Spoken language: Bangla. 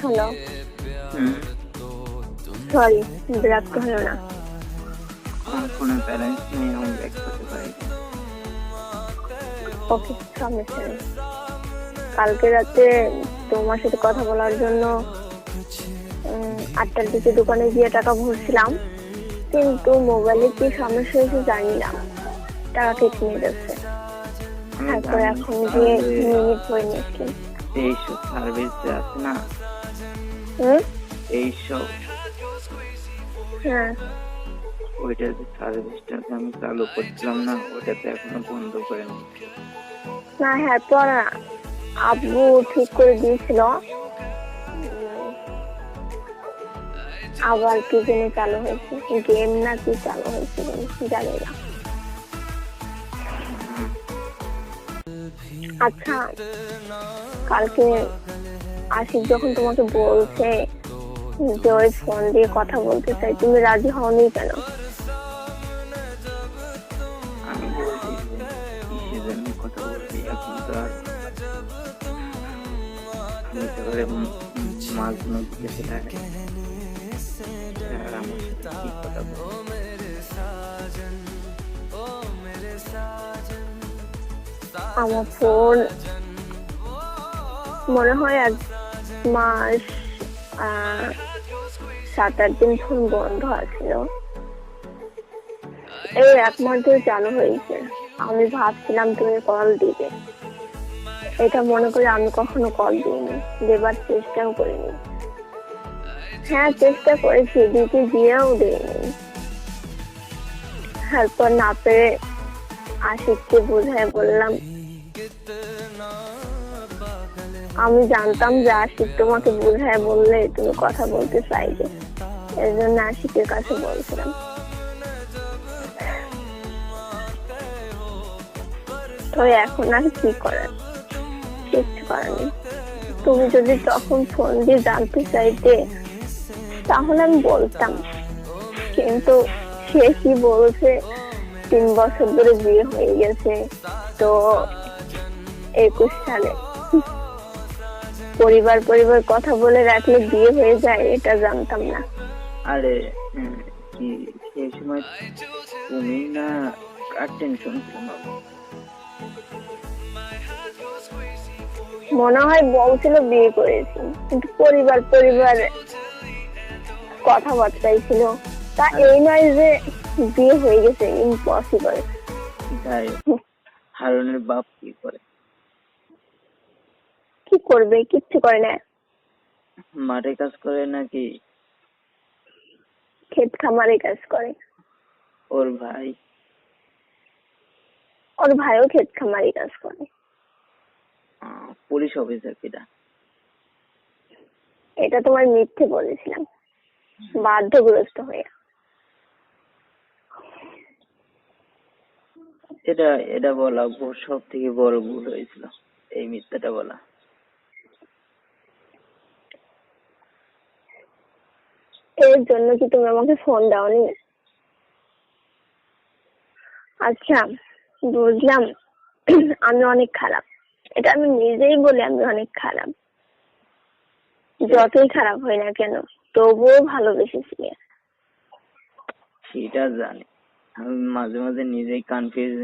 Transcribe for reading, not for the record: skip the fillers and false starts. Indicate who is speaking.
Speaker 1: হ্যালো, সরি বিরক্ত হলো না।
Speaker 2: আমার ফোনে ব্যালেন্স নেই, আমি ব্যাক করতে পারি না।
Speaker 1: ওকে, সমস্যা নেই। কালকে রাতে তোমার সাথে কথা বলার জন্য 8টার দিকে দোকানে গিয়ে টাকা ভরছিলাম, কিন্তু মোবাইলে কি সমস্যা হয়েছে জানি না, টাকা কেটে নিয়ে যাচ্ছে। তারপরে এখন গিয়ে মিনিট হয়ে নিয়েছি।
Speaker 2: এইসব সার্ভিস আছে না, এইসব
Speaker 1: হ্যাঁ,
Speaker 2: ওইটা যে সার্ভিসটাকে আমি চালু করছিলাম না, ওটাতে এখনো বন্ধ করে নিচ্ছি।
Speaker 1: না হ্যাঁ, পর আব্বু ঠিক করে দিয়েছিল, আবার কি যেন চালু হয়েছে, গেম না কি চালু হয়েছে জানি না। আচ্ছা, কালকে আশিক যখন তোমাকে বলছে যে ওই ফোন দিয়ে কথা বলতে চাই, তুমি রাজি হওনি কেন?
Speaker 2: আমি বলছি কিসের জন্য কথা বলছি, এখন তো আর আমি একেবারে মাঝ নদীতে চলে আসি, আর আমার সাথে কি কথা বলবো?
Speaker 1: আমার ফোন মনে হয় 1 মাস 7-8 দিন ফোন বন্ধ আছিল, এই 1 মাস ধরে চালু হয়েছে। আমি ভাবছিলাম তুমি কল দিবে, এটা মনে করে আমি কখনো কল দিইনি, দেবার চেষ্টাও করিনি। হ্যাঁ, চেষ্টা করেছি, দিতে দিয়েও দিইনি। তারপর না পেরে আশিককে বোঝায় বললাম, আমি জানতাম যে আশিক তোমাকে বোঝায় বললে তুমি কথা বলতে চাইবে, এর জন্য আশিকের কাছে বলছিলাম। তো এখন আর কি করার, কিচ্ছু করার নেই। তুমি যদি তখন ফোন দিয়ে জানতে চাইতে তাহলে আমি বলতাম, কিন্তু সে কি বলছে 3 বছর ধরে বিয়ে হয়ে গেছে, তো 21 সালে পরিবার কথা বলে রাখলে বিয়ে হয়ে যায়, এটা জানতাম না।
Speaker 2: আরে কি সেই সময় তুমি না কার টেনশন ছিল?
Speaker 1: মনে হয় বলছিল বিয়ে করেছি, কিন্তু পরিবার কথাবার্তাই ছিল, তা এই নয় যে বিয়ে হয়ে গেছে, ইম্পসিবল।
Speaker 2: হারুনের বাপ কি করে?
Speaker 1: কি করবে, কিচ্ছু করে না।
Speaker 2: মাঠে কাজ করে নাকি
Speaker 1: ক্ষেত খামারে কাজ করে।
Speaker 2: ওর
Speaker 1: ভাইও ক্ষেত খামারে কাজ করে।
Speaker 2: পুলিশ অফিসার কিনা?
Speaker 1: এটা তোমার মিথ্যে বলেছিলাম, বাধ্যগ্রস্ত হয়ে।
Speaker 2: এটা বলা সব থেকে বড় ভুল হয়েছিল, এই মিথ্যাটা বলা।
Speaker 1: এর জন্য কি তুমি আমাকে ফোন দাওনি? আচ্ছা, বুঝলাম আমি অনেক খারাপ, এটা আমি নিজেই বলি, আমি অনেক খারাপ। যতই খারাপ হয় না কেন, তবুও ভালোবেসেছি।
Speaker 2: সেটা জানি, আমি মাঝে মাঝে নিজেই কনফিউজ